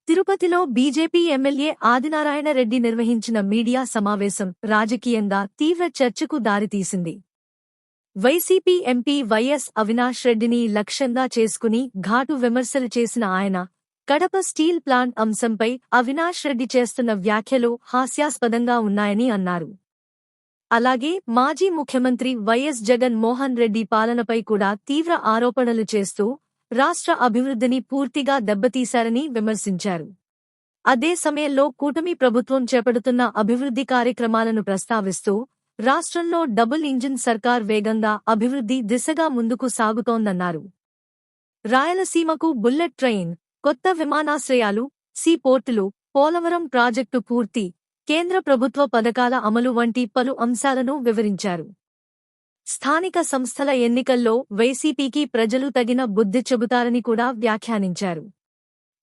తిరుపతిలో BJP MLA Adinarayana Reddy నిర్వహించిన media సమావేశం రాజకీయంగా తీవ్ర చర్చకు దారితీసింది. వైసీపీ ఎంపీ వైఎస్ అవినాష్ రెడ్డిని లక్ష్యంగా చేసుకుని ఘాటు విమర్శలు చేసిన ఆయన, కడప స్టీల్ ప్లాంట్ అంశంపై అవినాష్ రెడ్డి చేస్తున్న వ్యాఖ్యలు హాస్యాస్పదంగా ఉన్నాయని అన్నారు. అలాగే మాజీ ముఖ్యమంత్రి వైఎస్ జగన్ మోహన్ రెడ్డి పాలనపై కూడా తీవ్ర ఆరోపణలు చేస్తూ రాష్ట్ర అభివృద్ధిని పూర్తిగా దెబ్బతీశారని విమర్శించారు. అదే సమయంలో కూటమి ప్రభుత్వం చేపడుతున్న అభివృద్ధి కార్యక్రమాలను ప్రస్తావిస్తూ రాష్ట్రంలో డబుల్ ఇంజిన్ సర్కార్ వేగంగా అభివృద్ధి దిశగా ముందుకు సాగుతోందన్నారు. రాయలసీమకు బుల్లెట్ ట్రైన్, కొత్త విమానాశ్రయాలు, సీ పోర్టులు, పోలవరం ప్రాజెక్టు పూర్తి, కేంద్ర ప్రభుత్వ పథకాల అమలు వంటి పలు అంశాలను వివరించారు. స్థానిక సంస్థల ఎన్నికల్లో వైసీపీకి ప్రజలు తగిన బుద్ధి చెబుతారని కూడా వ్యాఖ్యానించారు.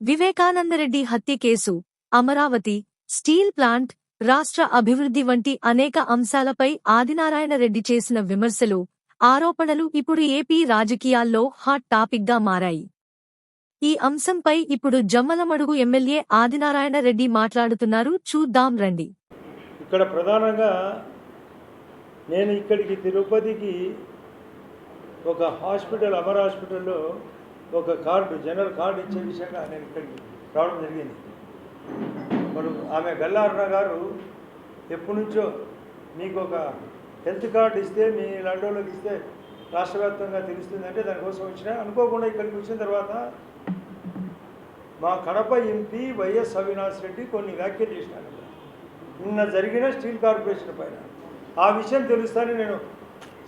వివేకానందరెడ్డి హత్య కేసు, అమరావతి, స్టీల్ ప్లాంట్, రాష్ట్ర అభివృద్ధి వంటి అనేక అంశాలపై ఆదినారాయణ రెడ్డి చేసిన విమర్శలు, ఆరోపణలు ఇప్పుడు ఏపీ రాజకీయాల్లో హాట్ టాపిక్గా మారాయి. ఈ అంశంపై ఇప్పుడు జమ్మలమడుగు ఎమ్మెల్యే ఆదినారాయణ రెడ్డి మాట్లాడుతున్నారు. చూద్దాం రండి. ఇక్కడ ప్రధానంగా నేను ఇక్కడికి తిరుపతికి ఒక హాస్పిటల్, అమర్ హాస్పిటల్లో ఒక కార్డు, జనరల్ కార్డు ఇచ్చే విషయంగా నేను ఇక్కడికి రావడం జరిగింది. మరి ఆమె గల్లారుణ గారు ఎప్పటి నుంచో మీకు ఒక హెల్త్ కార్డు ఇస్తే మీ లండోలోకి ఇస్తే రాష్ట్ర వ్యాప్తంగా తెలుస్తుందంటే దానికోసం వచ్చిన అనుకోకుండా ఇక్కడికి వచ్చిన తర్వాత మా కడప ఎంపీ వైఎస్ అవినాష్ రెడ్డి కొన్ని వ్యాఖ్యలు చేసినారు నిన్న జరిగిన స్టీల్ కార్పొరేషన్ పైన. ఆ విషయం తెలుస్తానని నేను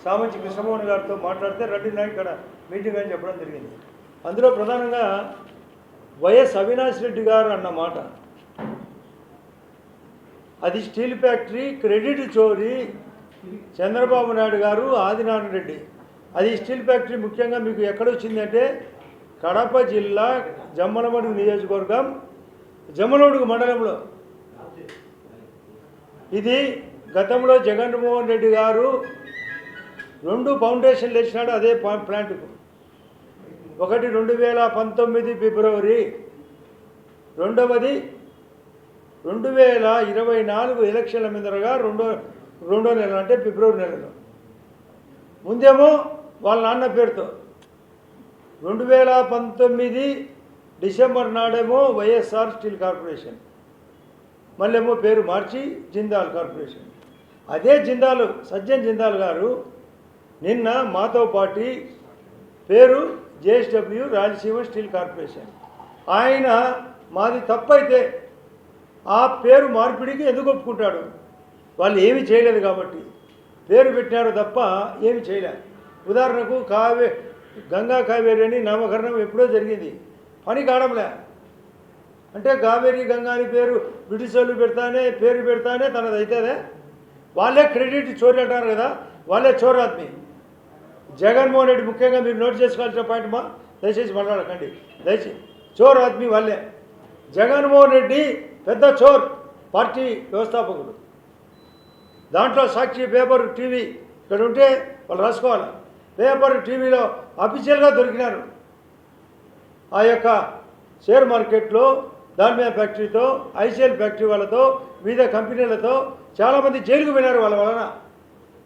సామంచి కృష్ణమోహన్ గారితో మాట్లాడితే రెడ్డి నాయక్ ఇక్కడ మీటింగ్ అని చెప్పడం జరిగింది. అందులో ప్రధానంగా వైఎస్ అవినాష్ రెడ్డి గారు అన్న మాట, అది స్టీల్ ఫ్యాక్టరీ క్రెడిట్ చోరీ చంద్రబాబు నాయుడు గారు, ఆదినారాయణ రెడ్డి. అది స్టీల్ ఫ్యాక్టరీ ముఖ్యంగా మీకు ఎక్కడొచ్చిందంటే కడప జిల్లా జమ్మలమడుగు నియోజకవర్గం జమ్మలమడుగు మండలంలో. ఇది గతంలో జగన్మోహన్ రెడ్డి గారు 2 ఫౌండేషన్లు వేసినాడు అదే ప్లాంట్కు. ఒకటి 2019 ఫిబ్రవరి, రెండవది 2024 ఎలక్షన్ల మీదగా రెండో నెల అంటే ఫిబ్రవరి నెలలో. ముందేమో వాళ్ళ నాన్న పేరుతో 2019 డిసెంబర్ నాడేమో వైఎస్ఆర్ స్టీల్ కార్పొరేషన్, మళ్ళీ ఏమో పేరు మార్చి జిందాల్ కార్పొరేషన్. అదే జిందాల్, సజ్జన్ జిందాల్ గారు నిన్న మాతో పాటు పేరు జేఎస్డబ్ల్యూ రాయలసీమ స్టీల్ కార్పొరేషన్. ఆయన మాది తప్పైతే ఆ పేరు మార్పిడికి ఎందుకు ఒప్పుకుంటాడు? వాళ్ళు ఏమీ చేయలేదు కాబట్టి పేరు పెట్టినారు తప్ప ఏమి చేయలేదు. ఉదాహరణకు గంగా కావేరి అని నామకరణం ఎప్పుడో జరిగింది, పని కావడంలే. అంటే కావేరి గంగా అని పేరు బ్రిటిష్ వాళ్ళు పేరు పెడతానే తనది అవుతుందే. వాళ్ళే క్రెడిట్ చోరీ అంటారు కదా, వాళ్ళే చోరాత్మి. జగన్మోహన్ రెడ్డి ముఖ్యంగా మీరు నోట్ చేసుకోవాల్సిన పాయింట్ మా దయచేసి మాట్లాడకండి, దయచేసి. చోర్ ఆత్మీ వాళ్ళే. జగన్మోహన్ రెడ్డి పెద్ద చోర్, పార్టీ వ్యవస్థాపకుడు. దాంట్లో సాక్షి పేపర్, టీవీ ఇక్కడ ఉంటే వాళ్ళు రాసుకోవాలి. పేపర్, టీవీలో అఫీషియల్గా దొరికినారు. ఆ యొక్క షేర్ మార్కెట్లో దాని మీద ఫ్యాక్టరీతో, ఐసీఎల్ ఫ్యాక్టరీ వాళ్ళతో, వివిధ కంపెనీలతో చాలామంది జైలుకు పోయినారు వాళ్ళ వలన.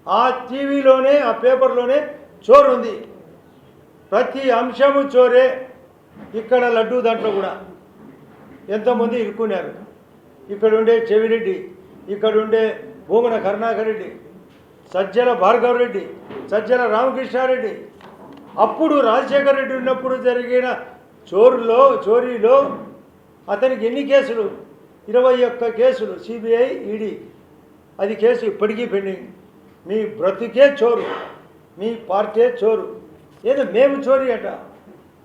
ఆ టీవీలోనే, ఆ పేపర్లోనే చోరు ఉంది. ప్రతి అంశము చోరే. ఇక్కడ లడ్డూ దాంట్లో కూడా ఎంతోమంది ఇరుక్కున్నారు. ఇక్కడ ఉండే చెవిరెడ్డి, ఇక్కడ ఉండే భూమన కరుణాకర్ రెడ్డి, సజ్జల భార్గవ్ రెడ్డి, సజ్జల రామకృష్ణారెడ్డి. అప్పుడు రాజశేఖర రెడ్డి ఉన్నప్పుడు జరిగిన చోరీలో అతనికి ఎన్ని కేసులు? 21 కేసులు, సిబిఐ, ఈడీ. అది కేసు ఇప్పటికీ పెండింగ్. మీ బ్రతుకే చోరు, మీ పార్టీ చోరు. ఏదో మేము చోరీ అట.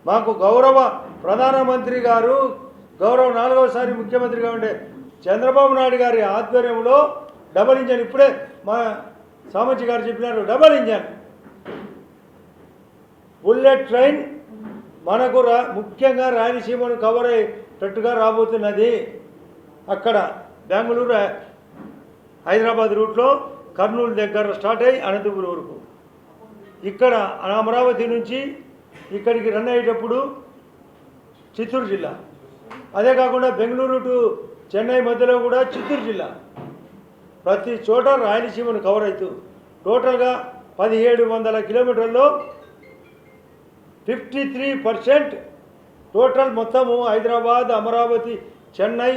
మాకు గౌరవ ప్రధానమంత్రి గారు, గౌరవ 4వసారి ముఖ్యమంత్రిగా ఉండే చంద్రబాబు నాయుడు గారి ఆధ్వర్యంలో డబల్ ఇంజన్, ఇప్పుడే మా సామంచి గారు చెప్పినారు, డబల్ ఇంజన్ బుల్లెట్ ట్రైన్ మనకు ముఖ్యంగా రాయలసీమను కవర్ అయ్యేటట్టుగా రాబోతున్నది. అక్కడ బెంగళూరు, హైదరాబాద్ రూట్లో కర్నూలు దగ్గర స్టార్ట్ అయ్యి అనంతపురం వరకు. ఇక్కడ అమరావతి నుంచి ఇక్కడికి రన్ అయ్యేటప్పుడు చిత్తూరు జిల్లా, అదే కాకుండా బెంగళూరు టు చెన్నై మధ్యలో కూడా చిత్తూరు జిల్లా, ప్రతి చోట రాయలసీమను కవర్ అవుతూ టోటల్గా 1700 కిలోమీటర్లలో 53% టోటల్ మొత్తము హైదరాబాద్, అమరావతి, చెన్నై,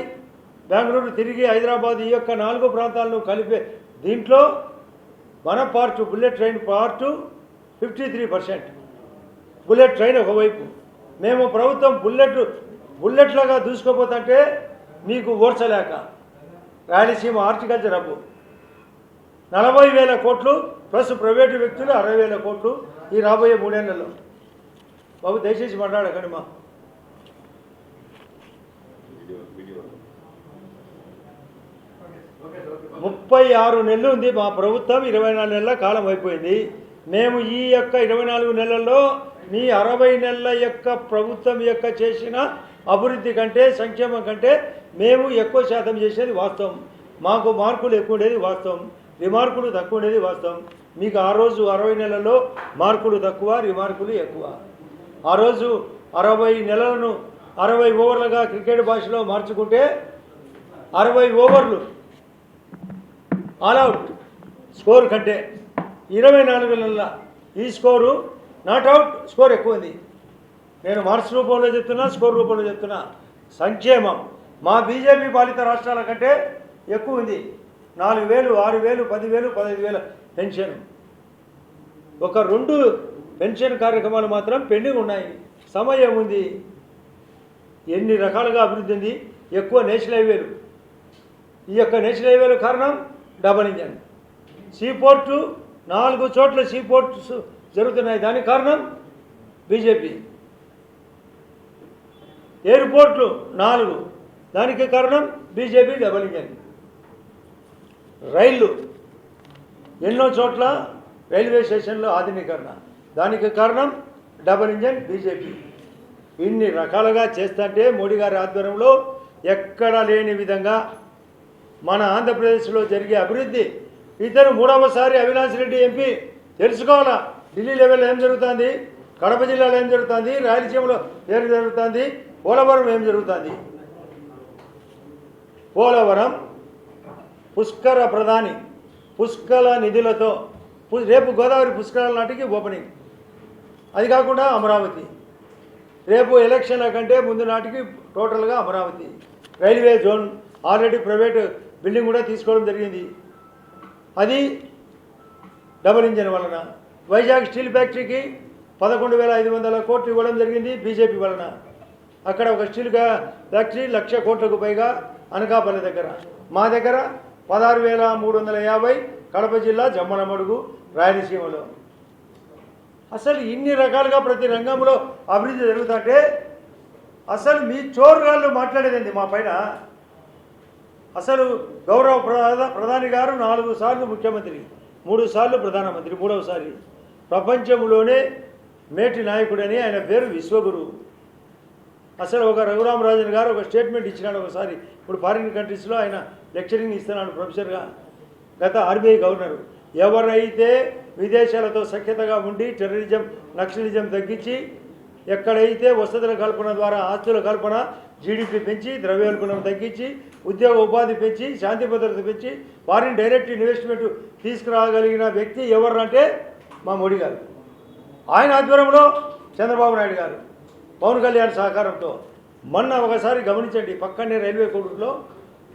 బెంగళూరు తిరిగి హైదరాబాద్ ఈ యొక్క 4 ప్రాంతాలను కలిపే దీంట్లో మన part bullet train part 53%. Bullet train ఒకవైపు, మేము ప్రభుత్వం బుల్లెట్లాగా దూసుకోపోతుంటే మీకు ఓర్చలేక రాయలసీమ హార్టికల్చర్ హబ్ 40,000 కోట్లు ప్లస్ ప్రైవేటు వ్యక్తులు 60,000 కోట్లు ఈ రాబోయే 3 ఏళ్లలో. బాబు దయచేసి మాట్లాడకండి. 36 నెలలు ఉంది మా ప్రభుత్వం, 24 నెలల కాలం అయిపోయింది. మేము ఈ యొక్క 24 నెలల్లో మీ 60 నెలల యొక్క ప్రభుత్వం యొక్క చేసిన అభివృద్ధి కంటే సంక్షేమం కంటే మేము ఎక్కువ శాతం చేసేది వాస్తవం. మాకు మార్కులు ఎక్కువ ఉండేది వాస్తవం, రిమార్కులు తక్కువ ఉండేది వాస్తవం. మీకు ఆ రోజు 60 నెలల్లో మార్కులు తక్కువ, రిమార్కులు ఎక్కువ. ఆ రోజు 60 నెలలను 60 ఓవర్లుగా క్రికెట్ భాషలో మార్చుకుంటే 60 ఓవర్లు ఆల్అవుట్ స్కోర్ కంటే 24 నెలల ఈ స్కోరు నాట్అవుట్ స్కోర్ ఎక్కువ ఉంది. నేను మార్క్స్ రూపంలో చెప్తున్నా, స్కోర్ రూపంలో చెప్తున్నా. సంక్షేమం మా బీజేపీ పాలిత రాష్ట్రాల కంటే ఎక్కువ ఉంది. 4,000, 6,000, 10,000, 15,000 పెన్షన్. ఒక 2 పెన్షన్ కార్యక్రమాలు మాత్రం పెండింగ్ ఉన్నాయి. సమయం ఉంది. ఎన్ని రకాలుగా అభివృద్ధి ఉంది. ఎక్కువ నేషనల్ హైవేలు. ఈ యొక్క నేషనల్ హైవేల కారణం డబల్ ఇంజన్. సీపోర్టు 4 చోట్ల సీపోర్ట్స్ జరుగుతున్నాయి, దానికి కారణం బీజేపీ. ఎయిర్పోర్ట్లు 4, దానికి కారణం బీజేపీ డబల్ ఇంజన్. రైళ్ళు ఎన్నో చోట్ల రైల్వే స్టేషన్లో ఆధునీకరణ, దానికి కారణం డబల్ ఇంజన్ బీజేపీ. ఇన్ని రకాలుగా చేస్తుంటే మోడీ గారి ఆధ్వర్యంలో ఎక్కడా లేని విధంగా మన ఆంధ్రప్రదేశ్లో జరిగే అభివృద్ధి. ఇతను 3వసారి అవినాష్ రెడ్డి ఎంపీ తెలుసుకోవాలా. ఢిల్లీ లెవెల్లో ఏం జరుగుతుంది, కడప జిల్లాలో ఏం జరుగుతుంది, రాయలసీమలో ఏం జరుగుతుంది, పోలవరం ఏం జరుగుతుంది. పోలవరం పుష్కర ప్రధాని పుష్కల నిధులతో రేపు గోదావరి పుష్కరాల నాటికి ఓపెనింగ్. అది కాకుండా అమరావతి రేపు ఎలక్షన్ల కంటే ముందు నాటికి టోటల్గా Amaravati. Railway zone already private building కూడా తీసుకోవడం జరిగింది. అది డబుల్ ఇంజన్ వలన. వైజాగ్ స్టీల్ ఫ్యాక్టరీకి 11,500 కోట్లు ఇవ్వడం జరిగింది బీజేపీ వలన. అక్కడ ఒక స్టీల్ ఫ్యాక్టరీ 1,00,000 కోట్లకు పైగా అనకాపల్లి దగ్గర. మా దగ్గర 16,350 కడప జిల్లా జమ్మలమడుగు రాయలసీమలో. అసలు ఇన్ని రకాలుగా ప్రతి రంగంలో అభివృద్ధి జరుగుతుంటే అసలు మీ చోరుగాళ్ళు మాట్లాడేదండి మా పైన. అసలు గౌరవ ప్రధాని గారు 4 సార్లు ముఖ్యమంత్రి, 3 సార్లు ప్రధానమంత్రి, 3వసారి ప్రపంచంలోనే మేటి నాయకుడని ఆయన పేరు విశ్వగురు. అసలు ఒక రఘురామరాజన్ గారు ఒక స్టేట్మెంట్ ఇచ్చినాడు ఒకసారి. ఇప్పుడు ఫారిన్ కంట్రీస్లో ఆయన లెక్చరింగ్ ఇస్తున్నాడు ప్రొఫెసర్గా. గత ఆర్బీఐ గవర్నరు. ఎవరైతే విదేశాలతో సఖ్యతగా ఉండి టెర్రరిజం, నక్సలిజం తగ్గించి, ఎక్కడైతే వసతుల కల్పన ద్వారా ఆస్తుల కల్పన, జీడిపి పెంచి, ద్రవ్యోల్బణం తగ్గించి, ఉద్యోగ ఉపాధి పెంచి, శాంతి భద్రత పెంచి, ఫారిన్ డైరెక్ట్ ఇన్వెస్ట్మెంట్ తీసుకురాగలిగిన వ్యక్తి ఎవరంటే మా మోడీ గారు. ఆయన ఆధ్వర్యంలో చంద్రబాబు నాయుడు గారు, పవన్ కళ్యాణ్ సహకారంతో. మొన్న ఒకసారి గమనించండి, పక్కనే రైల్వే కోడూరులో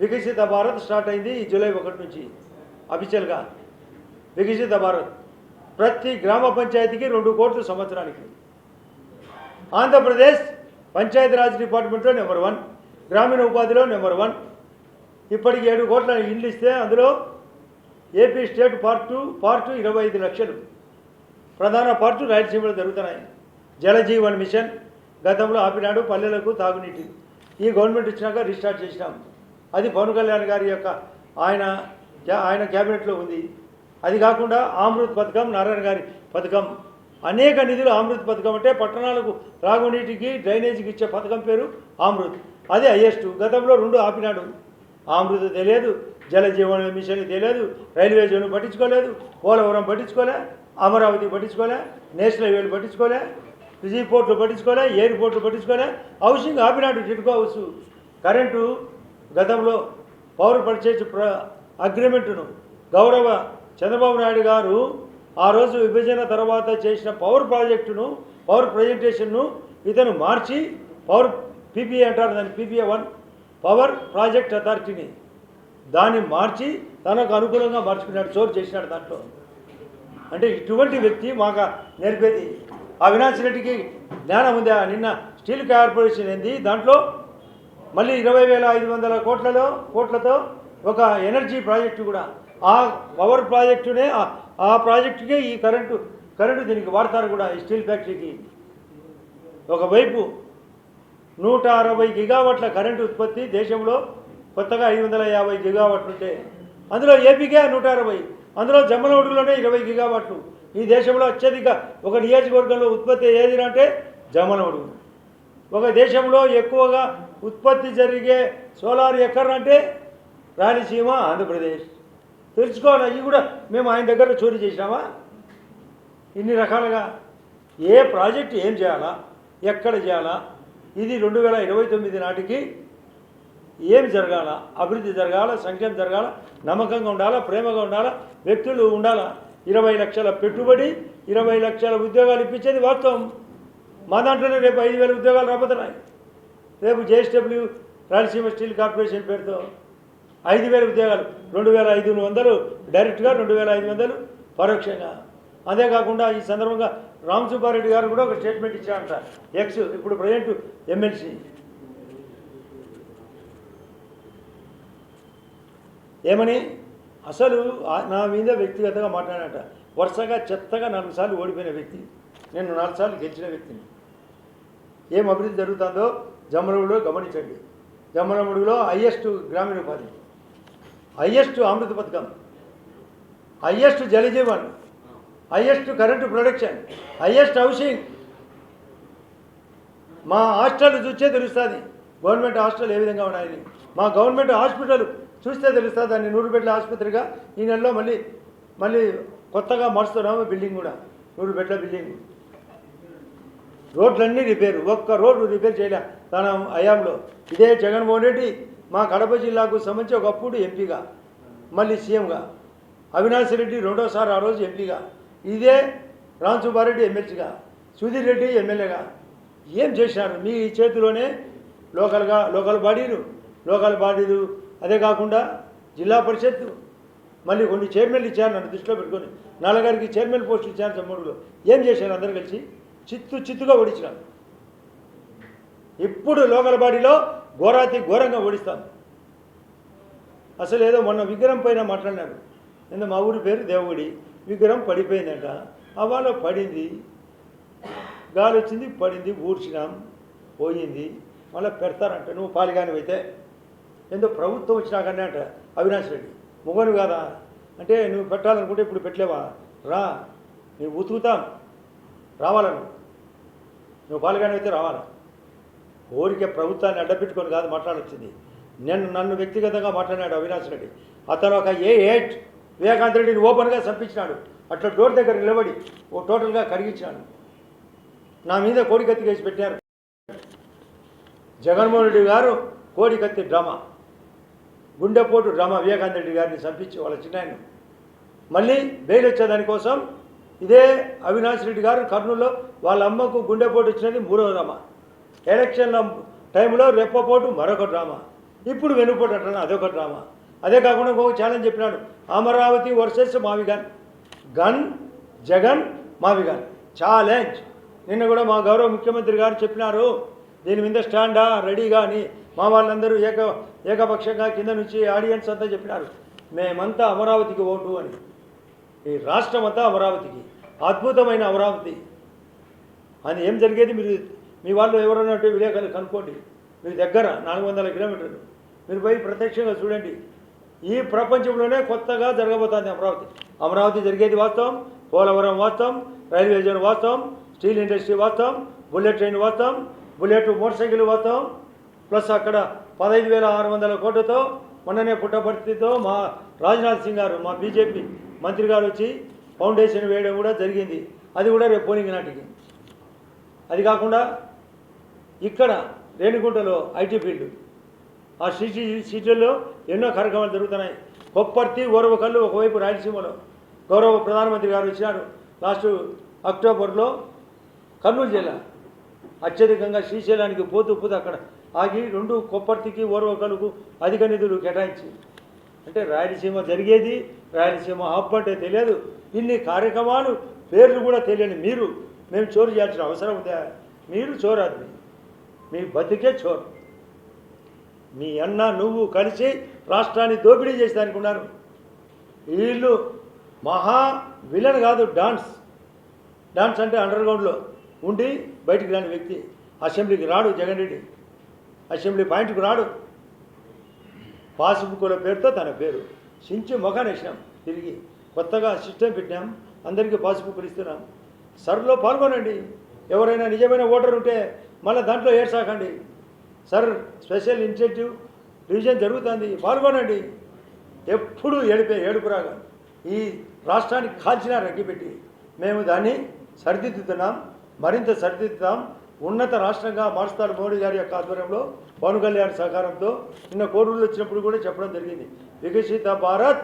వికసిత భారత్ స్టార్ట్ అయింది ఈ జూలై 1 నుంచి అఫీషియల్గా. వికసిత భారత్ ప్రతి గ్రామ పంచాయతీకి 2 కోట్లు సంవత్సరానికి. ఆంధ్రప్రదేశ్ పంచాయతీరాజ్ డిపార్ట్మెంట్లో నెంబర్ 1, గ్రామీణ ఉపాధిలో నెంబర్ 1. ఇప్పటికి 7 కోట్ల ఇండ్లు ఇస్తే అందులో ఏపీ స్టేట్ పార్టు 25 లక్షలు. ప్రధాన పార్టు రాయలసీమలో జరుగుతున్నాయి. జలజీవన్ మిషన్ గతంలో ఆపినాడు, పల్లెలకు తాగునీటి. ఈ గవర్నమెంట్ ఇచ్చినాక రీస్టార్ట్ చేసినాం. అది పవన్ కళ్యాణ్ గారి యొక్క ఆయన క్యాబినెట్లో ఉంది. అది కాకుండా అమృత్ పథకం, నారాయణ గారి పథకం, అనేక నిధులు. అమృత్ పథకం అంటే పట్టణాలకు త్రాగునీటికి డ్రైనేజీకి ఇచ్చే పథకం పేరు అమృత్. అది హైయెస్ట్. గతంలో 2 ఆపినాడు. అమృత్ తెలియదు, జలజీవన్ మిషన్ తెలియదు, రైల్వే జోన్ పట్టించుకోలేదు, పోలవరం పట్టించుకోలే, అమరావతి పట్టించుకోలే, నేషనల్ హైవేలు పట్టించుకోలే, సీ పోర్ట్లు పట్టించుకోలే, ఎయిర్పోర్ట్లు పట్టించుకోలే, హౌసింగ్ ఆపినాడు, టిడ్కో హౌస్ కరెంటు గతంలో పవర్ పర్చేజ్ అగ్రిమెంటును గౌరవ చంద్రబాబు నాయుడు గారు ఆ రోజు విభజన తర్వాత చేసిన పవర్ ప్రాజెక్టును పవర్ ప్రజెంటేషన్ను ఇతను మార్చి పవర్ పీపీఏ అంటారు దాన్ని పీపీఏ 1 పవర్ ప్రాజెక్ట్ అథారిటీని దాన్ని మార్చి తనకు అనుకూలంగా మార్చుకున్నాడు, చోరు చేసినాడు దాంట్లో. అంటే ఇటువంటి వ్యక్తి మాకు నేర్పేది. అవినాష్ రెడ్డికి జ్ఞానం ఉందా? నిన్న స్టీల్ కార్పొరేషన్ ఏంది, దాంట్లో మళ్ళీ 20,500 కోట్లతో ఒక ఎనర్జీ ప్రాజెక్టు కూడా, ఆ పవర్ ప్రాజెక్టునే ఆ ప్రాజెక్టుకే ఈ కరెంటు దీనికి వాడతారు కూడా ఈ స్టీల్ ఫ్యాక్టరీకి. ఒకవైపు 160 గిగావాట్ల కరెంటు ఉత్పత్తి దేశంలో, కొత్తగా 550 గిగావాట్లు ఉంటే అందులో ఏపీకే 160, అందులో జమ్మలమడుగులోనే 20 గిగావాట్లు. ఈ దేశంలో అత్యధిక ఒక నియోజకవర్గంలో ఉత్పత్తి ఏది అంటే జమ్మలమడుగు. ఒక దేశంలో ఎక్కువగా ఉత్పత్తి జరిగే సోలార్ ఎక్కడంటే రాయలసీమ, ఆంధ్రప్రదేశ్. తెలుసుకోవాలి. ఇవి కూడా మేము ఆయన దగ్గర చోరీ చేసినామా? ఇన్ని రకాలుగా ఏ ప్రాజెక్టు ఏం చేయాలా, ఎక్కడ చేయాలా, ఇది 2029 నాటికి ఏం జరగాల, అభివృద్ధి జరగాల, సంక్షేమం జరగాల, నమ్మకంగా ఉండాలా, ప్రేమగా ఉండాలా, వ్యక్తులు ఉండాలా. 20 లక్షల పెట్టుబడి, 20 లక్షల ఉద్యోగాలు ఇప్పించేది వాస్తవం. మా దాంట్లోనే రేపు 5,000 ఉద్యోగాలు రాబోతున్నాయి. రేపు జేఎస్డబ్ల్యూ రాయలసీమ స్టీల్ కార్పొరేషన్ పేరుతో 5,000 ఉద్యోగాలు, 2,500 డైరెక్ట్గా, 2,500 పరోక్షంగా. అంతేకాకుండా ఈ సందర్భంగా రామ్ సుబ్బారెడ్డి గారు కూడా ఒక స్టేట్మెంట్ ఇచ్చారంట, ఇప్పుడు ప్రజెంట్ ఎమ్మెల్సీ. ఏమని అసలు నా మీద వ్యక్తిగతంగా మాట్లాడాట. వరుసగా చెత్తగా 4 సార్లు ఓడిపోయిన వ్యక్తి, నేను 4 సార్లు గెలిచిన వ్యక్తిని. ఏం అభివృద్ధి జరుగుతుందో జమ్మలమడుగులో గమనించండి. జమ్మలమడుగులో హైయెస్ట్ గ్రామీణ ఉపాధి, హైయెస్ట్ అమృత పథకం, highest Jal Jeevan, highest current production, highest housing. మా హాస్టల్ చూస్తే తెలుస్తుంది గవర్నమెంట్ హాస్టల్ ఏ విధంగా ఉన్నాయని. మా గవర్నమెంట్ హాస్పిటల్ చూస్తే తెలుస్తుంది. దాన్ని 100 బెడ్ల ఆసుపత్రిగా ఈ నెలలో మళ్ళీ కొత్తగా మార్చుతున్నాము. బిల్డింగ్ కూడా 100 బెడ్ల బిల్డింగ్. రోడ్లన్నీ రిపేరు, ఒక్క రోడ్డు రిపేర్ చేయలే తన హయాంలో. ఇదే జగన్మోహన్ రెడ్డి మా కడప జిల్లాకు సంబంధించి ఒకప్పుడు ఎంపీగా, మళ్ళీ సీఎంగా, అవినాష్ రెడ్డి రెండోసారి ఆ రోజు ఎంపీగా, ఇదే రామ్ సుబ్బారెడ్డి ఎమ్మెల్సీగా, సుధీర్ రెడ్డి ఎమ్మెల్యేగా ఏం చేసినారు? మీ చేతిలోనే లోకల్ బాడీలు, అదే కాకుండా జిల్లా పరిషత్, మళ్ళీ కొన్ని చైర్మన్లు ఇచ్చారు నన్ను దృష్టిలో పెట్టుకొని. 4 చైర్మన్ పోస్టులు ఇచ్చారు జమ్మడుగులో. ఏం చేశారు? అందరూ కలిసి చిత్తుగా ఓడించినారు. ఇప్పుడు లోకల్ బాడీలో ఘోరంగా ఓడిస్తాం. అసలు ఏదో మొన్న విగ్రహం పైన మాట్లాడినారు. మా ఊరి పేరు దేవగుడి, విగ్రహం పడిపోయిందంట. అవాలో పడింది, గాలి వచ్చింది, పడింది, ఊడ్చినాం, పోయింది, మళ్ళీ పెడతారంట. నువ్వు పాలిగాని అయితే ఏందో ప్రభుత్వం వచ్చినాకనే అంట అవినాష్ రెడ్డి. మొగను కాదా అంటే నువ్వు పెట్టాలనుకుంటే ఇప్పుడు పెట్టలేవా? రా, నువ్వు ఉతుకుతాం, రావాలను. నువ్వు పాలుగాని అయితే రావాలా. కోరిక ప్రభుత్వాన్ని అడ్డపెట్టుకొని కాదు మాట్లాడొచ్చింది. నన్ను వ్యక్తిగతంగా మాట్లాడినాడు అవినాష్ రెడ్డి. అతను ఒక ఏ8 వివేకానంద రెడ్డిని ఓపెన్గా చంపించినాడు. అట్లా డోర్ దగ్గర నిలబడి టోటల్గా కడిగించినాడు. నా మీద కోడికత్తి కేసు పెట్టారు. జగన్మోహన్ రెడ్డి గారు కోడికత్తి డ్రామా, గుండెపోటు డ్రామా, వివేకానంద రెడ్డి గారిని చంపించి వాళ్ళ చిన్నాయన మళ్ళీ బెయిల్ వచ్చేదానికోసం ఇదే అవినాష్ రెడ్డి గారు కర్నూలులో వాళ్ళ అమ్మకు గుండెపోటు వచ్చినది 3వ డ్రామా. ఎలక్షన్ల టైంలో రెప్పపోటు మరొక డ్రామా, ఇప్పుడు వెనుపోటు అంటున్నా అదొక డ్రామా. అదే కాకుండా ఇంకొక ఛాలెంజ్ చెప్పినాడు, అమరావతి వర్సెస్ మావిగాన్, జగన్ మావిగాన్ ఛాలెంజ్. నిన్న కూడా మా గౌరవ ముఖ్యమంత్రి గారు చెప్పినారు, దీని మీద స్టాండా రెడీగా అని. మా వాళ్ళందరూ ఏకపక్షంగా కింద నుంచి ఆడియన్స్ అంతా చెప్పినారు, మేమంతా అమరావతికి ఓటు అని. ఈ రాష్ట్రం అంతా అమరావతికి, అద్భుతమైన అమరావతి అని. ఏం జరిగేది మీరు మీ వాళ్ళు ఎవరైనా విలేకరులు కనుక్కోండి. మీరు దగ్గర 400 కిలోమీటర్లు, మీరు పోయి ప్రత్యక్షంగా చూడండి. ఈ ప్రపంచంలోనే కొత్తగా జరగబోతుంది అమరావతి జరిగేది వాస్తవం. పోలవరం వాస్తవం, రైల్వే జోన్ వాస్తవం, స్టీల్ ఇండస్ట్రీ వాస్తవం, బుల్లెట్ ట్రైన్ వాస్తవం, బుల్లెట్ మోటార్ సైకిల్ వాస్తవం. ప్లస్ అక్కడ 15,600 కోట్లతో మొన్ననే పుట్టపర్తితో మా రాజ్నాథ్ సింగ్ గారు, మా బీజేపీ మంత్రి గారు వచ్చి ఫౌండేషన్ వేయడం కూడా జరిగింది. అది కూడా రేపు పోలింగ్ నాటికి. అది కాకుండా ఇక్కడ రేణిగుంటలో ఐటీ ఫీల్డ్, ఆ సీట్లలో ఎన్నో కార్యక్రమాలు జరుగుతున్నాయి. కొప్పర్తి ఓరవకల్లు ఒకవైపు రాయలసీమలో గౌరవ ప్రధానమంత్రి గారు వచ్చినారు లాస్ట్ అక్టోబర్లో కర్నూలు జిల్లా. అత్యధికంగా శ్రీశైలానికి పోతూ అక్కడ ఆగి 2 కొప్పర్తికి ఓరవకల్లుకు అధిక నిధులు కేటాయించి, అంటే రాయలసీమ జరిగేది, రాయలసీమ హబ్ అంటే తెలియదు. ఇన్ని కార్యక్రమాలు పేర్లు కూడా తెలియని మీరు మేము చోరు చేయాల్సిన అవసరం ఉందా? మీరు చోరాద్రి, మీ బతికే చోరు. మీ అన్న నువ్వు కలిసి రాష్ట్రాన్ని దోపిడీ చేసేదానికి ఉన్నారు. వీళ్ళు మహా విలన్ కాదు, డాన్స్ అంటే అండర్గ్రౌండ్లో ఉండి బయటికి రాని వ్యక్తి. అసెంబ్లీకి రాడు జగన్ రెడ్డి, అసెంబ్లీ పాయింట్కి రాడు. పాస్బుక్ల పేరుతో తన పేరు సించి మొఖాన్ని వేసినాం. తిరిగి కొత్తగా సిస్టమ్ పెట్టినాం, అందరికీ పాస్బుక్లు ఇస్తున్నాం. సర్లో పాల్గొనండి. ఎవరైనా నిజమైన ఓటర్ ఉంటే మళ్ళీ దాంట్లో ఏడ్సాకండి. సార్ స్పెషల్ ఇన్సెంటివ్ రివిజన్ జరుగుతుంది, పాల్గొనండి. ఎప్పుడు ఏడుపురాగా ఈ రాష్ట్రానికి కాల్చిన రగ్గిపెట్టి మేము దాన్ని సరిదిద్దుతున్నాం, మరింత సరిదిద్దుతాం. ఉన్నత రాష్ట్రంగా మారుస్తారు మోడీ గారి యొక్క ఆధ్వర్యంలో, పవన్ కళ్యాణ్ సహకారంతో. నిన్న కోడూరులో వచ్చినప్పుడు కూడా చెప్పడం జరిగింది, వికసిత భారత్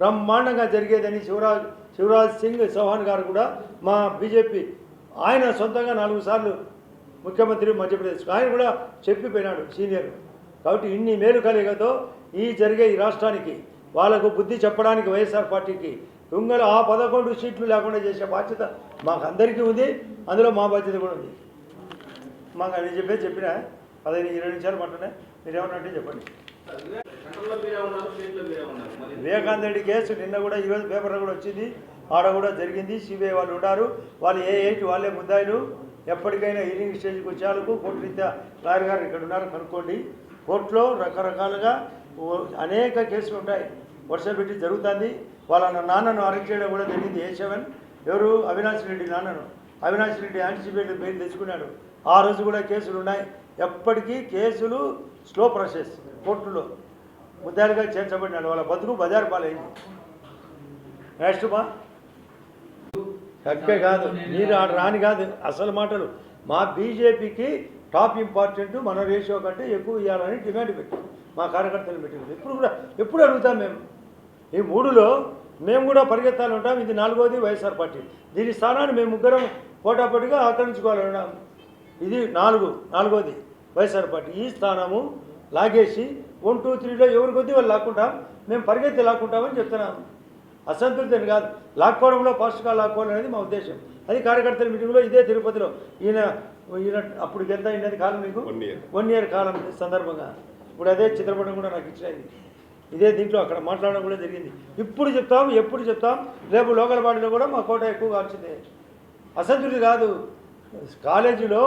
బ్రహ్మాండంగా జరిగేదని. శివరాజ్ సింగ్ చౌహాన్ గారు కూడా మా బీజేపీ ఆయన సొంతంగా 4 సార్లు ముఖ్యమంత్రి మధ్యప్రదేశ్, ఆయన కూడా చెప్పిపోయినాడు సీనియర్. కాబట్టి ఇన్ని మేలు కలిగతో ఈ రాష్ట్రానికి వాళ్ళకు బుద్ధి చెప్పడానికి వైఎస్ఆర్ పార్టీకి తుంగలు ఆ 11 సీట్లు లేకుండా చేసే బాధ్యత మాకు అందరికీ ఉంది. అందులో మా బాధ్యత కూడా ఉంది. మాకు అని చెప్పిన 15-20 నిమిషాలు మాట్లాడే, మీరేమన్నా చెప్పండి. వివేకానంద రెడ్డి కేసు నిన్న కూడా ఈరోజు పేపర్లో కూడా వచ్చింది, ఆడ కూడా జరిగింది. సిబిఐ వాళ్ళు ఉన్నారు, వాళ్ళు ఏ8 వాళ్ళే ముద్దాయిలు. ఎప్పటికైనా హీరింగ్ స్టేజ్కి వచ్చేందుకు కోర్టు రీత్యా లాయర్ గారు ఇక్కడ ఉన్నారు, కనుక్కోండి. కోర్టులో రకరకాలుగా అనేక కేసులు ఉంటాయి, వర్ష పెట్టి జరుగుతుంది. వాళ్ళ నాన్నను అరెస్ట్ చేయడం కూడా జరిగింది. A7 ఎవరు అవినాష్ రెడ్డి నాన్నను, అవినాష్ రెడ్డి యాంటిసిపేటెడ్ బెయిల్ తెచ్చుకున్నాడు. ఆ రోజు కూడా కేసులు ఉన్నాయి. ఎప్పటికీ కేసులు స్లో ప్రాసెస్. కోర్టులో ముద్దాలుగా చేర్చబడినాడు, వాళ్ళ బతుకు బజారు పాలైంది. నెక్స్ట్ మా కక్కే కాదు, మీరు ఆడ రాని కాదు అసలు మాటలు. మా బీజేపీకి టాప్ ఇంపార్టెంట్, మన రేషియో కంటే ఎక్కువ ఇవ్వాలని డిమాండ్ పెట్టాం మా కార్యకర్తలు పెట్టింది. ఎప్పుడు అడుగుతాం మేము. ఈ 3లో మేము కూడా పరిగెత్తాలి ఉంటాం. ఇది 4వది వైఎస్ఆర్ పార్టీ. దీని స్థానాన్ని మేము ముగ్గురం పోటాపోటీగా ఆక్రమించుకోవాలన్నాం. ఇది 4వది వైఎస్ఆర్ పార్టీ. ఈ స్థానము లాగేసి 1, 2, 3లో ఎవరి కొద్దీ వాళ్ళు లాక్కుంటాం, మేము పరిగెత్తి లాక్కుంటామని చెప్తున్నాం. అసంతృప్తిని కాదు, లాక్కోవడంలో ఫాస్ట్గా లాక్కోవాలనేది మా ఉద్దేశం. అది కార్యకర్తల మీటింగ్లో ఇదే తిరుపతిలో ఈయన అప్పుడు ఎంత అయినది కాలం మీకు 1 year కాలం సందర్భంగా. ఇప్పుడు అదే చిత్రపటం కూడా నాకు ఇచ్చినది, ఇదే దీంట్లో అక్కడ మాట్లాడడం కూడా జరిగింది. ఇప్పుడు చెప్తాం, ఎప్పుడు చెప్తాం. రేపు లోకల్ బాడీలో కూడా మా కోట ఎక్కువ కావాల్సిందే. అసంతృప్తి కాదు, కాలేజీలో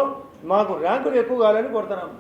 మాకు ర్యాంకులు ఎక్కువ కావాలని కోరుతున్నాం.